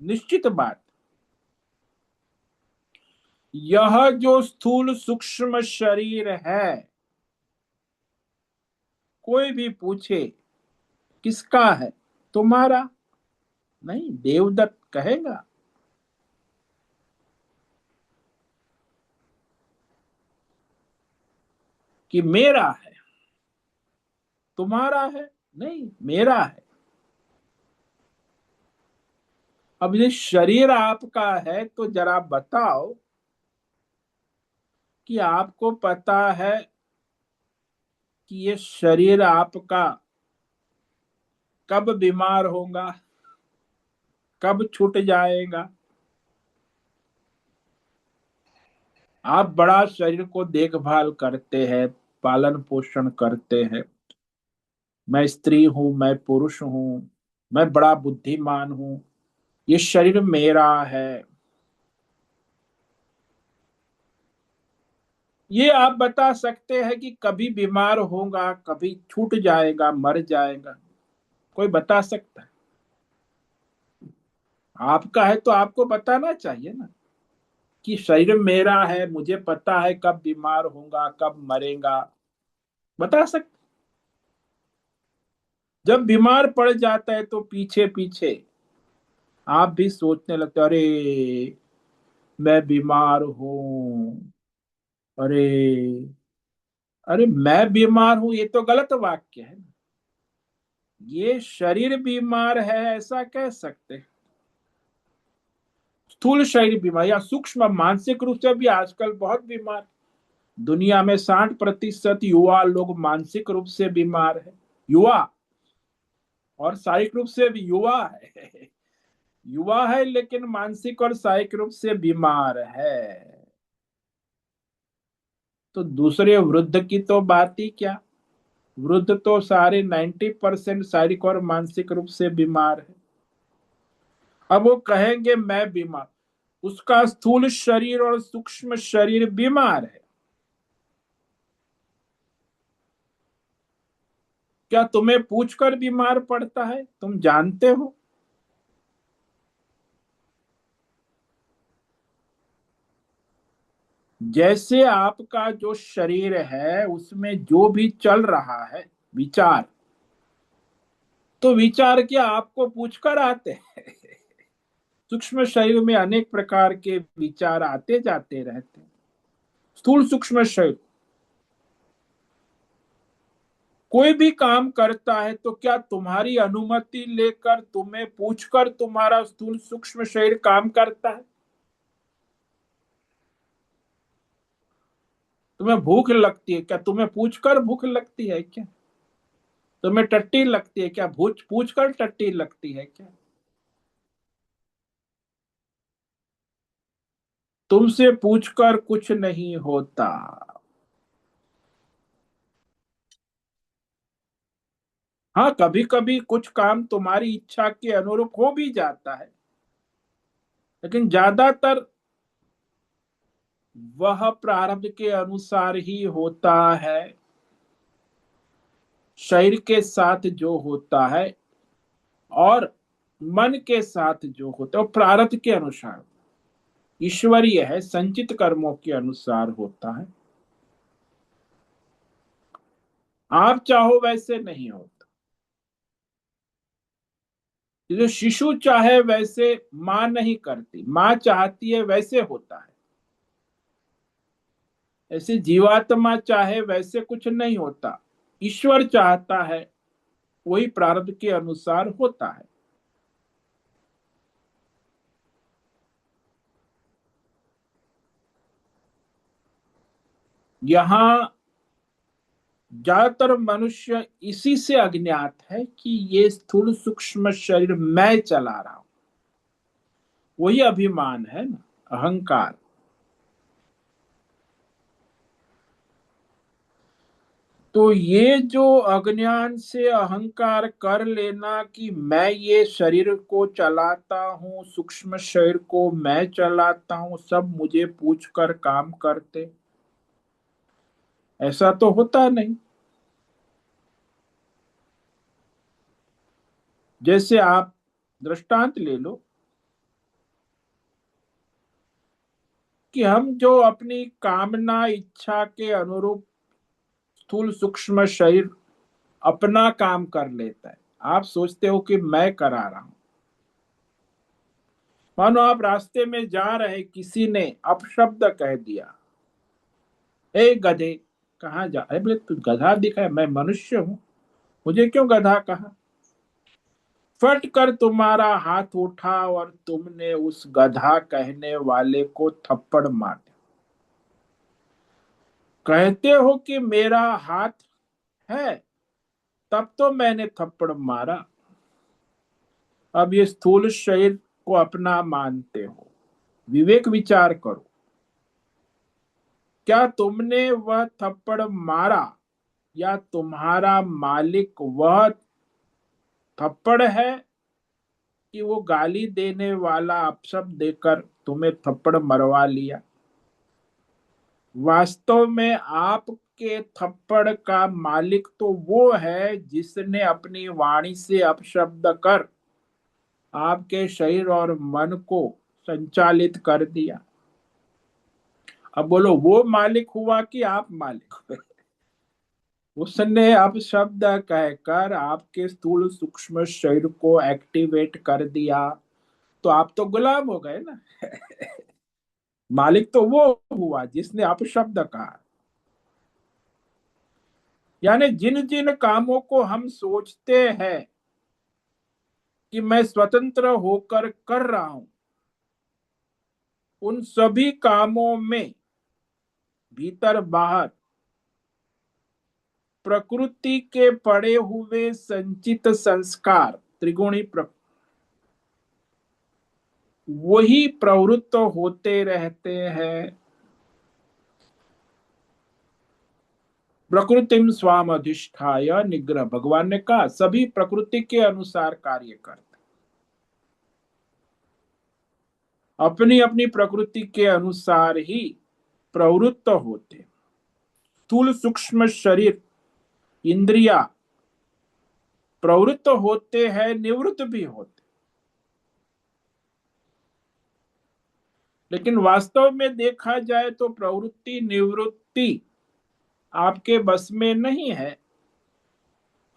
A: निश्चित बात। यह जो स्थूल सूक्ष्म शरीर है, कोई भी पूछे किसका है, तुम्हारा नहीं, देवदत्त कहेगा। कि मेरा है, तुम्हारा है नहीं, मेरा है। अब ये शरीर आपका है तो जरा बताओ कि आपको पता है कि ये शरीर आपका कब बीमार होगा, कब छूट जाएगा? आप बड़ा शरीर को देखभाल करते हैं, पालन पोषण करते हैं। मैं स्त्री हूं, मैं पुरुष हूं, मैं बड़ा बुद्धिमान हूं, ये शरीर मेरा है। ये आप बता सकते हैं कि कभी बीमार होगा, कभी छूट जाएगा, मर जाएगा? कोई बता सकता है? आपका है तो आपको बताना चाहिए ना कि शरीर मेरा है, मुझे पता है कब बीमार होगा, कब मरेगा। बता सकते? जब बीमार पड़ जाता है तो पीछे पीछे आप भी सोचने लगते हो, अरे मैं बीमार हूं, अरे, अरे मैं बीमार हूं, ये तो गलत वाक्य है ना। ये शरीर बीमार है ऐसा कह सकते हैं। स्थूल शरीर बीमार या सूक्ष्म मानसिक रूप से भी आजकल बहुत बीमार। दुनिया में 60% युवा लोग मानसिक रूप से बीमार है। युवा, और शारीरिक रूप से भी युवा है। युवा है लेकिन मानसिक और शारीरिक रूप से बीमार है। तो दूसरे वृद्ध की तो बात ही क्या। वृद्ध तो सारे 90% शारीरिक और मानसिक रूप से बीमार है। अब वो कहेंगे मैं बीमार, उसका स्थूल शरीर और सूक्ष्म शरीर बीमार है। क्या तुम्हें पूछकर बीमार पड़ता है? तुम जानते हो? जैसे आपका जो शरीर है उसमें जो भी चल रहा है, विचार, तो विचार क्या आपको पूछकर आते हैं? सूक्ष्म शरीर में अनेक प्रकार के विचार आते जाते रहते हैं। स्थूल सूक्ष्म शरीर कोई भी काम करता है तो क्या तुम्हारी अनुमति लेकर, तुम्हें पूछकर तुम्हारा स्थूल सूक्ष्म शरीर काम करता है? तुम्हें भूख लगती है, क्या तुम्हें पूछकर भूख लगती है क्या? तुम्हें टट्टी लगती है, क्या पूछ पूछकर टट्टी लगती है क्या? तुमसे पूछकर कुछ नहीं होता। हाँ, कभी कभी कुछ काम तुम्हारी इच्छा के अनुरूप हो भी जाता है, लेकिन ज्यादातर वह प्रारब्ध के अनुसार ही होता है। शरीर के साथ जो होता है और मन के साथ जो होता है वो प्रारब्ध के अनुसार ईश्वरीय है, संचित कर्मों के अनुसार होता है। आप चाहो वैसे नहीं होता। जो शिशु चाहे वैसे माँ नहीं करती, माँ चाहती है वैसे होता है। ऐसे जीवात्मा चाहे वैसे कुछ नहीं होता। ईश्वर चाहता है, वही प्रारब्ध के अनुसार होता है। यहाँ ज्यादातर मनुष्य इसी से अज्ञात है कि ये स्थूल सूक्ष्म शरीर मैं चला रहा हूं। वही अभिमान है ना, अहंकार। तो ये जो अज्ञान से अहंकार कर लेना कि मैं ये शरीर को चलाता हूँ, सूक्ष्म शरीर को मैं चलाता हूँ, सब मुझे पूछकर काम करते, ऐसा तो होता नहीं। जैसे आप दृष्टांत ले लो कि हम जो अपनी कामना इच्छा के अनुरूप स्थूल सूक्ष्म शरीर अपना काम कर लेता है। आप सोचते हो कि मैं करा रहा हूं। मानो आप रास्ते में जा रहे, किसी ने अपशब्द कह दिया, ए गधे, कहाँ जा रहे? बोले तू गधा दिखा है, मैं मनुष्य हूं, मुझे क्यों गधा कहा? फट कर तुम्हारा हाथ उठा और तुमने उस गधा कहने वाले को थप्पड़ मार दिया। कहते हो कि मेरा हाथ है, तब तो मैंने थप्पड़ मारा। अब ये स्थूल शरीर को अपना मानते हो। विवेक विचार करो। क्या तुमने वह थप्पड़ मारा या तुम्हारा मालिक वह थप्पड़ है कि वो गाली देने वाला अपशब्द देकर तुम्हें थप्पड़ मरवा लिया? वास्तव में आपके थप्पड़ का मालिक तो वो है जिसने अपनी वाणी से अपशब्द कर आपके शरीर और मन को संचालित कर दिया। अब बोलो, वो मालिक हुआ कि आप मालिक हुए? उसने अपशब्द कहकर आपके स्थूल सूक्ष्म शरीर को एक्टिवेट कर दिया, तो आप तो गुलाम हो गए ना। मालिक तो वो हुआ जिसने अपशब्द कहा। यानी जिन जिन कामों को हम सोचते हैं कि मैं स्वतंत्र होकर कर रहा हूं, उन सभी कामों में भीतर बाहर प्रकृति के पड़े हुए संचित संस्कार त्रिगुणी वही प्रवृत्त होते रहते हैं। प्रकृतिम स्वाम अधिष्ठाय निग्रह, भगवान ने कहा सभी प्रकृति के अनुसार कार्य करते, अपनी अपनी प्रकृति के अनुसार ही प्रवृत्त होते। स्थूल सूक्ष्म शरीर इंद्रिया प्रवृत्त होते हैं, निवृत्त भी होते, लेकिन वास्तव में देखा जाए तो प्रवृत्ति निवृत्ति आपके बस में नहीं है।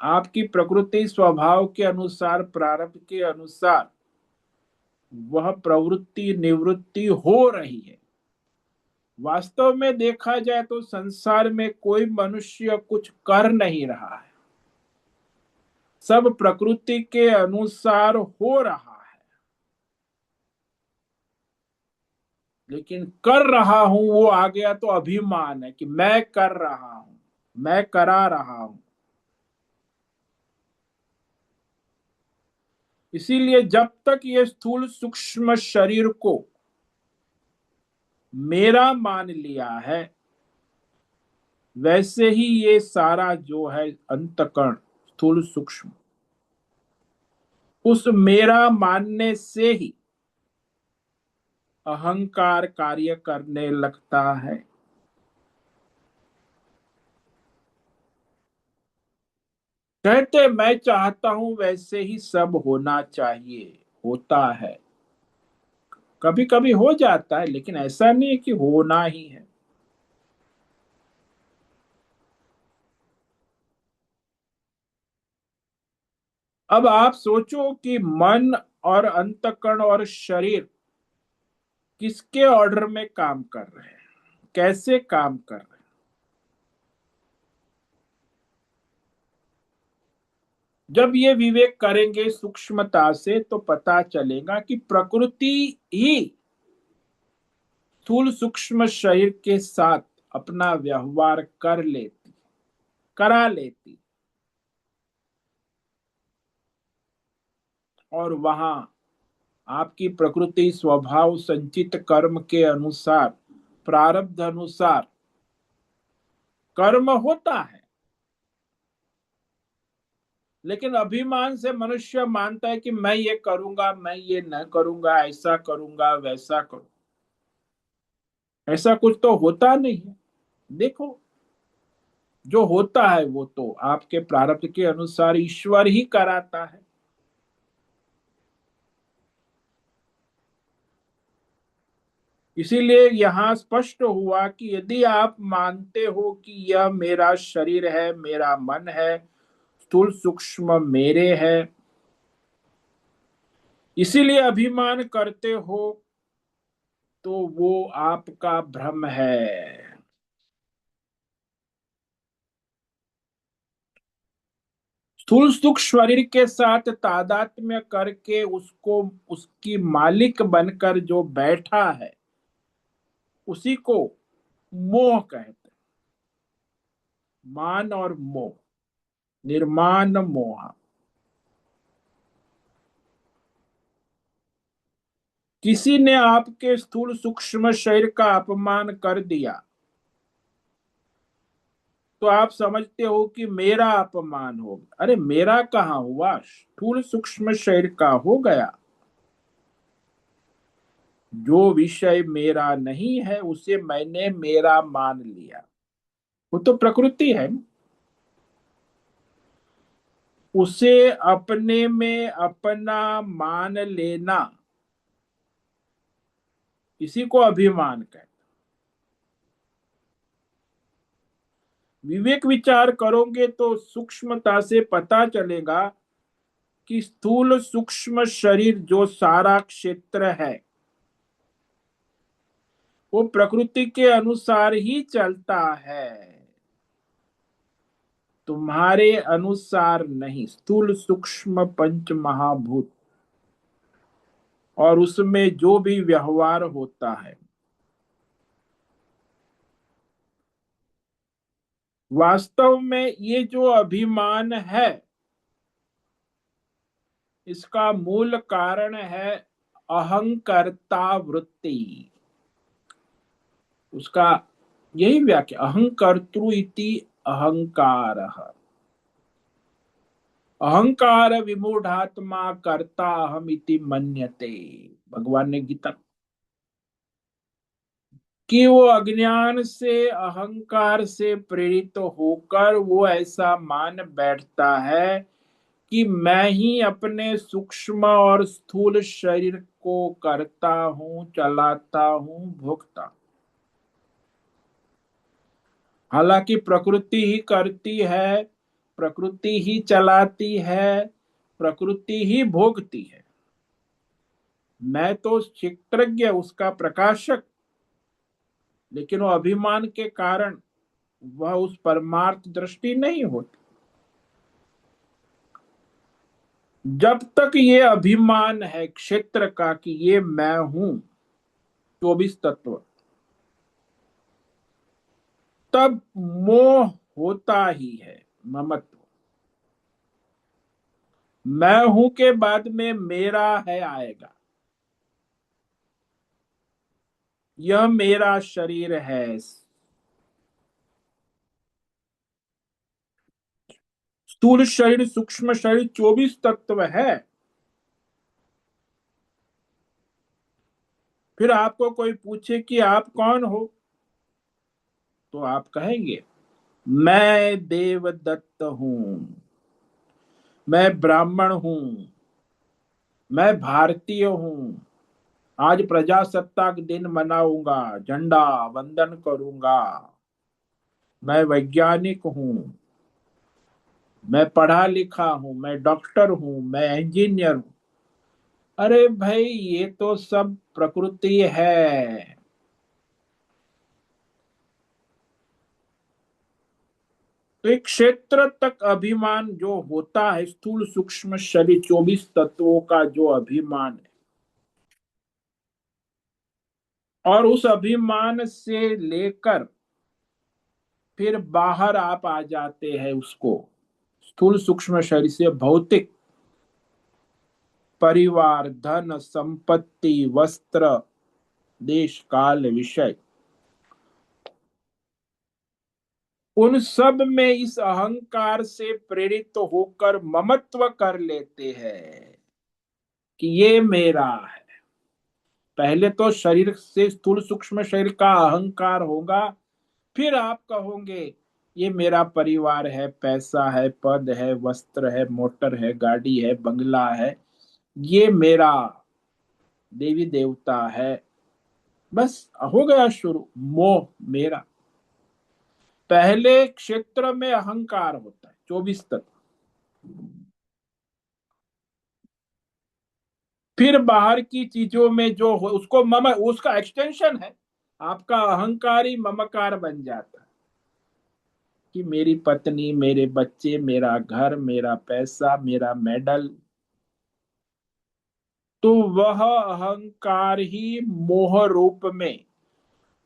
A: आपकी प्रकृति स्वभाव के अनुसार, प्रारब्ध के अनुसार वह प्रवृत्ति निवृत्ति हो रही है। वास्तव में देखा जाए तो संसार में कोई मनुष्य कुछ कर नहीं रहा है, सब प्रकृति के अनुसार हो रहा है। लेकिन कर रहा हूं वो आ गया तो अभिमान है कि मैं कर रहा हूं, मैं करा रहा हूं। इसीलिए जब तक ये स्थूल सूक्ष्म शरीर को मेरा मान लिया है, वैसे ही ये सारा जो है अंतकरण स्थूल सूक्ष्म, उस मेरा मानने से ही अहंकार कार्य करने लगता है। कहते मैं चाहता हूं वैसे ही सब होना चाहिए, होता है, कभी कभी हो जाता है, लेकिन ऐसा नहीं है कि होना ही है। अब आप सोचो कि मन और अंतकरण और शरीर किसके ऑर्डर में काम कर रहे हैं, कैसे काम कर रहे हैं। जब ये विवेक करेंगे सूक्ष्मता से तो पता चलेगा कि प्रकृति ही स्थूल सूक्ष्म शरीर के साथ अपना व्यवहार कर लेती, करा लेती, और वहां आपकी प्रकृति स्वभाव संचित कर्म के अनुसार, प्रारब्ध अनुसार कर्म होता है। लेकिन अभिमान से मनुष्य मानता है कि मैं ये करूंगा, मैं ये न करूंगा, ऐसा करूंगा, वैसा करूं। ऐसा कुछ तो होता नहीं है। देखो, जो होता है वो तो आपके प्रारब्ध के अनुसार ईश्वर ही कराता है। इसीलिए यहां स्पष्ट हुआ कि यदि आप मानते हो कि यह मेरा शरीर है, मेरा मन है, स्थूल सूक्ष्म मेरे है, इसीलिए अभिमान करते हो, तो वो आपका भ्रम है। स्थूल सूक्ष्म शरीर के साथ तादात्म्य करके उसको उसकी मालिक बनकर जो बैठा है, उसी को मोह कहते हैं। मान और मोह, निर्माण मोह। किसी ने आपके स्थूल सूक्ष्म शरीर का अपमान कर दिया, तो आप समझते हो कि मेरा अपमान हो गया। अरे मेरा कहाँ हुआ, स्थूल सूक्ष्म शरीर का हो गया। जो विषय मेरा नहीं है उसे मैंने मेरा मान लिया, वो तो प्रकृति है। उसे अपने में अपना मान लेना, इसी को अभिमान कहते। विवेक विचार करोगे तो सूक्ष्मता से पता चलेगा कि स्थूल सूक्ष्म शरीर जो सारा क्षेत्र है वो प्रकृति के अनुसार ही चलता है, तुम्हारे अनुसार नहीं। स्थूल सूक्ष्म पंच महाभूत और उसमें जो भी व्यवहार होता है, वास्तव में ये जो अभिमान है इसका मूल कारण है अहंकर्ता वृत्ति। उसका यही व्याख्या, अहंकर्तृ इति अहंकार। अहंकार विमूढ़ात्मा कर्ता अहम इति मन्यते, भगवान ने गीता। कि वो अज्ञान से अहंकार से प्रेरित होकर वो ऐसा मान बैठता है कि मैं ही अपने सूक्ष्म और स्थूल शरीर को करता हूं, चलाता हूं, भोगता। हालांकि प्रकृति ही करती है, प्रकृति ही चलाती है, प्रकृति ही भोगती है। मैं तो क्षेत्रज्ञ, उसका प्रकाशक, लेकिन वो अभिमान के कारण वह उस परमार्थ दृष्टि नहीं होती। जब तक ये अभिमान है क्षेत्र का कि ये मैं हूं 24 तत्व, तब मोह होता ही है, ममत्व। मैं हूं के बाद में मेरा है आएगा, यह मेरा शरीर है। स्थूल शरीर, सूक्ष्म शरीर 24 तत्व है। फिर आपको कोई पूछे कि आप कौन हो, तो आप कहेंगे मैं देवदत्त हूं, मैं ब्राह्मण हूं, मैं भारतीय हूं, आज प्रजासत्ताक दिन मनाऊंगा, झंडा वंदन करूंगा, मैं वैज्ञानिक हूं, मैं पढ़ा लिखा हूं, मैं डॉक्टर हूं, मैं इंजीनियर हूं। अरे भाई ये तो सब प्रकृति है। तो एक क्षेत्र तक अभिमान जो होता है, स्थूल सूक्ष्म शरीर 24 तत्वों का जो अभिमान है, और उस अभिमान से लेकर फिर बाहर आप आ जाते हैं उसको, स्थूल सूक्ष्म शरीर से भौतिक, परिवार, धन, संपत्ति, वस्त्र, देश, काल, विषय, उन सब में इस अहंकार से प्रेरित होकर ममत्व कर लेते हैं कि ये मेरा है। पहले तो शरीर से, स्थूल सूक्ष्म शरीर का अहंकार होगा, फिर आप कहोगे ये मेरा परिवार है, पैसा है, पद है, वस्त्र है, मोटर है, गाड़ी है, बंगला है, ये मेरा देवी देवता है। बस हो गया शुरू मोह मेरा। पहले क्षेत्र में अहंकार होता है 24 तत्व, फिर बाहर की चीजों में जो हो उसको मम, उसका एक्सटेंशन है। आपका अहंकार ही ममकार बन जाता है कि मेरी पत्नी, मेरे बच्चे, मेरा घर, मेरा पैसा, मेरा मेडल। तो वह अहंकार ही मोह रूप में,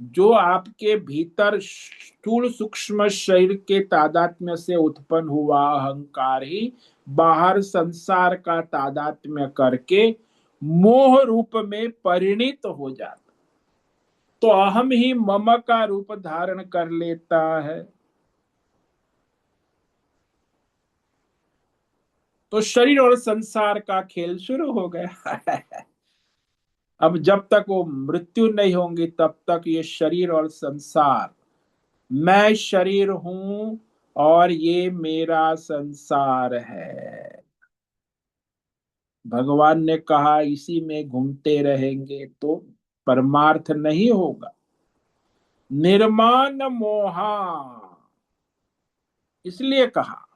A: जो आपके भीतर स्थूल सूक्ष्म शरीर के तादात्म्य से उत्पन्न हुआ अहंकार ही बाहर संसार का तादात्म्य करके मोह रूप में परिणित हो जाता। तो अहम ही मम का रूप धारण कर लेता है। तो शरीर और संसार का खेल शुरू हो गया। अब जब तक वो मृत्यु नहीं होंगी तब तक ये शरीर और संसार, मैं शरीर हूं और ये मेरा संसार है, भगवान ने कहा इसी में घूमते रहेंगे तो परमार्थ नहीं होगा। निर्माण मोहा, इसलिए कहा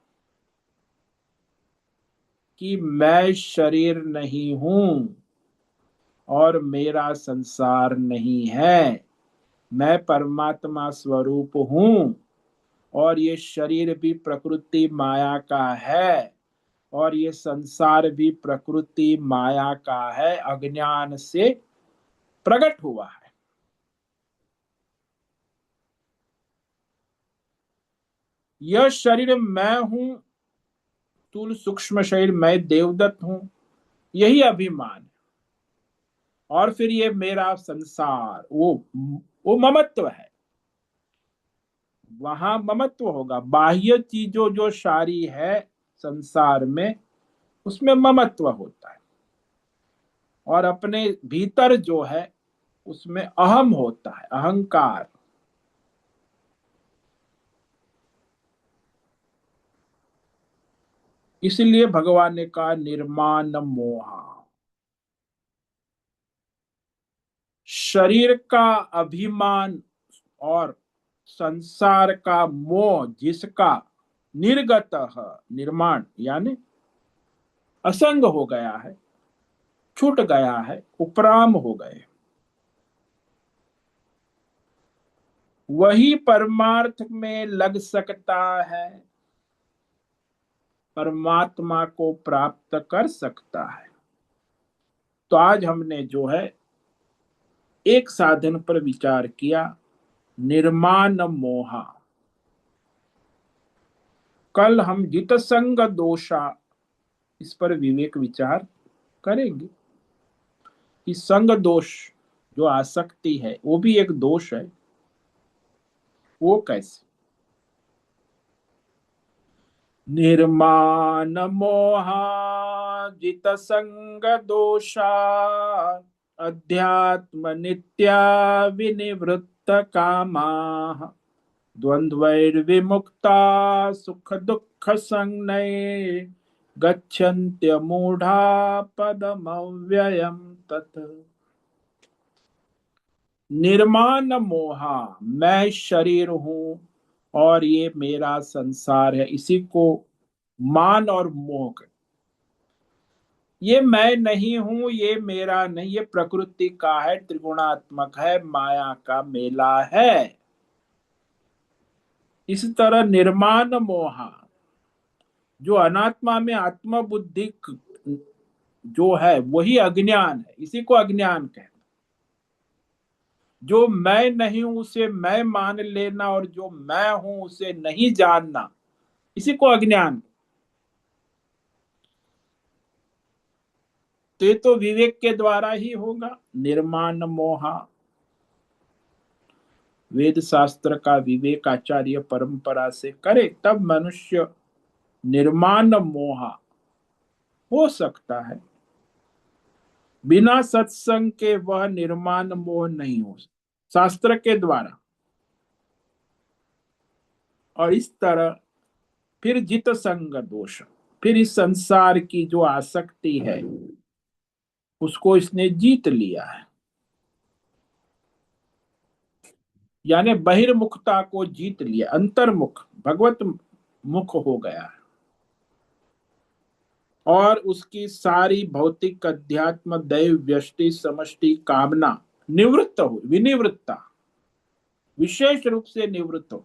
A: कि मैं शरीर नहीं हूं और मेरा संसार नहीं है, मैं परमात्मा स्वरूप हूं और ये शरीर भी प्रकृति माया का है और ये संसार भी प्रकृति माया का है, अज्ञान से प्रकट हुआ है। यह शरीर मैं हूं, स्थूल सूक्ष्म शरीर मैं देवदत्त हूं, यही अभिमान है। और फिर ये मेरा संसार, वो ममत्व है, वहां ममत्व होगा। बाह्य चीजों जो सारी है संसार में उसमें ममत्व होता है, और अपने भीतर जो है उसमें अहम होता है, अहंकार। इसलिए भगवान ने कहा निर्माण मोहा, शरीर का अभिमान और संसार का मोह जिसका निर्गत है, निर्माण यानी असंग हो गया है, छूट गया है, उपराम हो गए, वही परमार्थ में लग सकता है, परमात्मा को प्राप्त कर सकता है। तो आज हमने जो है एक साधन पर विचार किया, निर्माण मोहा। कल हम जितसंग दोषा, इस पर विवेक विचार करेंगे कि संग दोष जो आसक्ति है वो भी एक दोष है, वो कैसे। निर्माण मोहा जित संग दोषा, अध्यात्म नित्या विनिवृत्त कामा, द्वंद्वैर्विमुक्ता सुख दुख संज्ञे, गच्छन्त्य मूढ़ा पदमव्ययम् तत्। निर्माण मोहा, मैं शरीर हूं और ये मेरा संसार है, इसी को मान और मोह कहते। ये मैं नहीं हूं, ये मेरा नहीं, ये प्रकृति का है, त्रिगुणात्मक है, माया का मेला है। इस तरह निर्माण मोहा, जो अनात्मा में आत्म बुद्धि जो है वही अज्ञान है, इसी को अज्ञान कहते हैं। जो मैं नहीं हूं उसे मैं मान लेना और जो मैं हूं उसे नहीं जानना, इसी को अज्ञान। तो ये तो विवेक के द्वारा ही होगा। निर्माण मोहा, वेद शास्त्र का विवेक आचार्य परंपरा से करे तब मनुष्य निर्माण मोहा हो सकता है। बिना सत्संग के वह निर्माण मोह नहीं हो सकता, शास्त्र के द्वारा। और इस तरह फिर जित संग दोष, फिर इस संसार की जो आसक्ति है उसको इसने जीत लिया है, यानी बहिर्मुखता को जीत लिया, अंतर्मुख भगवत मुख हो गया है। और उसकी सारी भौतिक अध्यात्म दैव व्यष्टि समष्टि कामना निवृत्त हो, विनिवृत्ता, विशेष रूप से निवृत्त हो।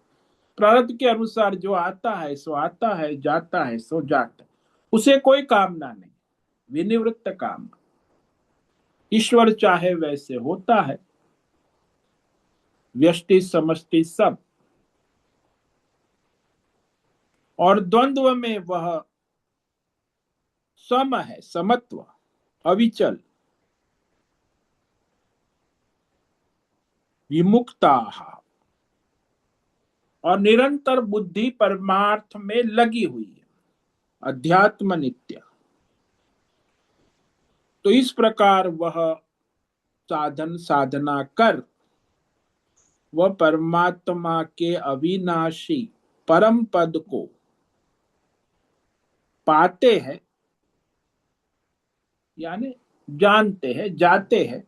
A: प्रारब्ध के अनुसार जो आता है सो आता है, जाता है सो जाता है, उसे कोई कामना नहीं, विनिवृत्त काम। ईश्वर चाहे वैसे होता है, व्यष्टि समष्टि सब। और द्वंद्व में वह सम है, समत्व, अविचल। विमुक्ता, और निरंतर बुद्धि परमार्थ में लगी हुई है। अध्यात्म नित्य। तो इस प्रकार वह साधन साधना कर वह परमात्मा के अविनाशी परम पद को पाते हैं, यानी जानते हैं, जाते हैं,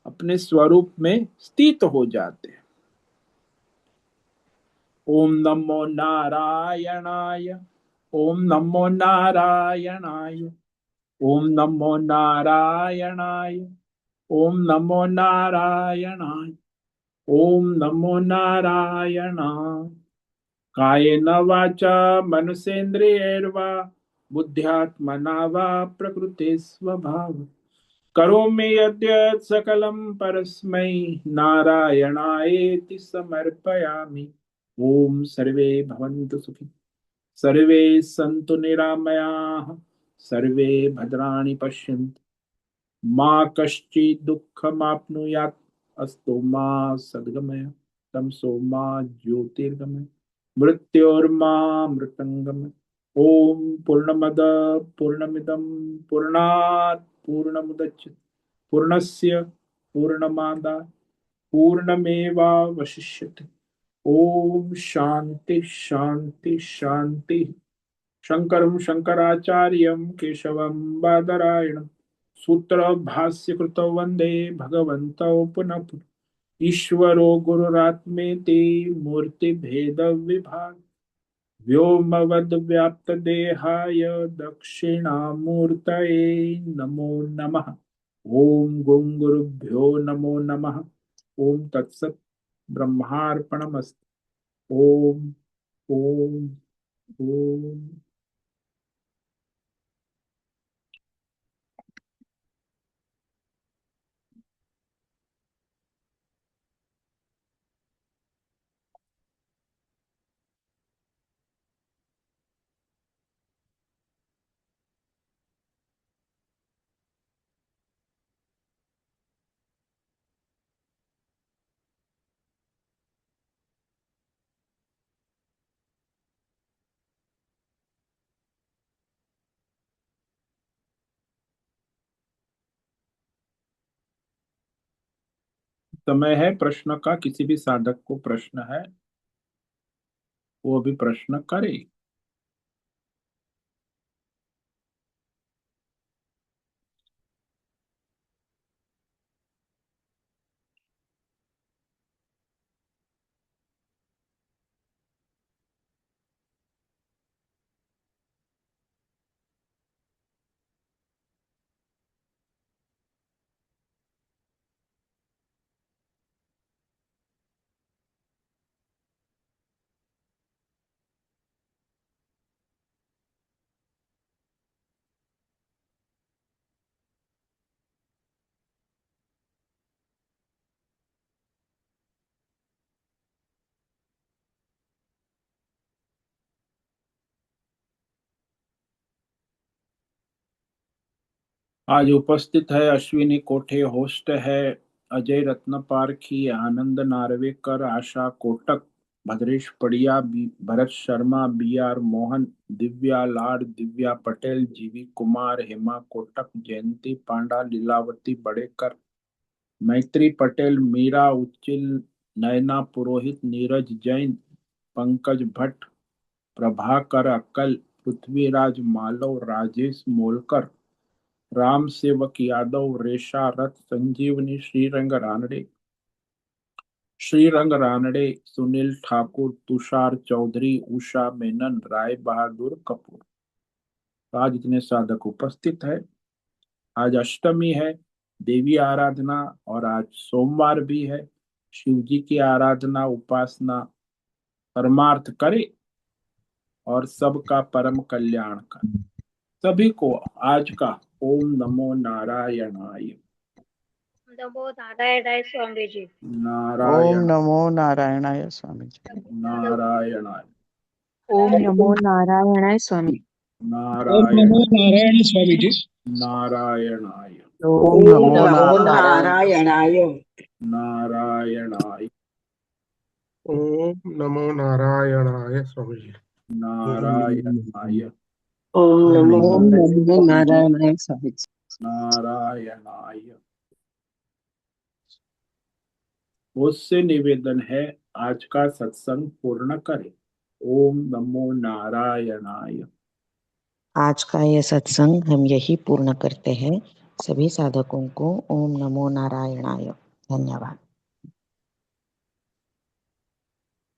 A: अपने स्वरूप में स्थित हो जाते हैं। ओम नमो नारायणाय, ओम नमो नारायणाय, ओम नमो नारायणाय, ओम नमो नारायणाय, ओम नमो नारायणाय। कायेन वाचा मनसेन्द्रियैर्वा बुद्ध्यात्मना वा प्रकृते स्वभाव करोमि यद्यत् सकलं परस्मै नारायणायेति समर्पयामि। ओम सर्वे भवन्तु सुखी, सर्वे सन्तु निरामयाः, सर्वे भद्राणि पश्यन्तु, मा कश्चित् दुःखमाप्नुयात्, अस्तु मा सद्गमय, तमसो मा ज्योतिर्गमय, मृत्योर्मा मृतंगमय। ओम पूर्णमद पूर्णमिदं पूर्णात् पूर्णमुदच्यते पूर्णस्य पूर्णमादाय पूर्णमेवावशिष्यते। ओम शांति शांति शांति। शंकरं शंकराचार्यं केशवं बादरायणं सूत्र भाष्य कृतौ वंदे भगवन्तौ पुनः पुनः। ईश्वरो गुरुरात्मेति मूर्ति भेद विभाग व्योमवद् देहाय दक्षिणामूर्तये नमो नमः। ओम गुं गुरुभ्यो नमो नमः। ओम तत्सत् ब्रह्मार्पणमस्तु। ओम ओम ओम। समय है प्रश्न का। किसी भी साधक को प्रश्न है वो भी प्रश्न करे। आज उपस्थित है अश्विनी कोठे, होस्ट है अजय रत्न पारखी, आनंद नार्वेकर, आशा कोटक, भद्रेश पड़िया, भरत शर्मा, बी आर मोहन, दिव्या लाड, दिव्या पटेल, जीवी कुमार, हेमा कोटक, जयंती पांडा, लीलावती बड़ेकर, मैत्री पटेल, मीरा उच्चिल, नयना पुरोहित, नीरज जैन, पंकज भट्ट, प्रभाकर अक्कल, पृथ्वीराज मालव, राजेश मोलकर, राम सेवक यादव, रेशा रथ, संजीवनी, श्रीरंग रानड़े, सुनील ठाकुर, तुषार चौधरी, उषा मेनन, राय बहादुर कपूर। तो आज इतने साधक उपस्थित है। आज अष्टमी है, देवी आराधना, और आज सोमवार भी है। शिव जी की आराधना उपासना परमार्थ करे और सबका परम कल्याण करे। सभी को आज का ओम नमो नारायणाय।
B: नमो नारायणाय स्वामी जी।
C: ओम
A: नारायण
C: नमो नारायणाय स्वामी जी।
A: नारायणाय
D: ओम नमो नारायणाय स्वामी।
E: ओम
A: नारायण
E: नमो नारायण स्वामी जी।
A: नारायणाय
C: ओम नमो
F: नारायणाय।
A: नारायणाय।
E: ओम नमो नारायणाय स्वामी जी।
A: नारायणाय
F: ओम नमो
D: ओम नमो नारायणाय स्वामी जी।
A: नारायणाय। उससे निवेदन है आज का सत्संग पूर्ण करें। ओम नमो नारायणाय।
D: आज का यह सत्संग हम यही पूर्ण करते हैं। सभी साधकों को ओम नमो नारायणाय। धन्यवाद।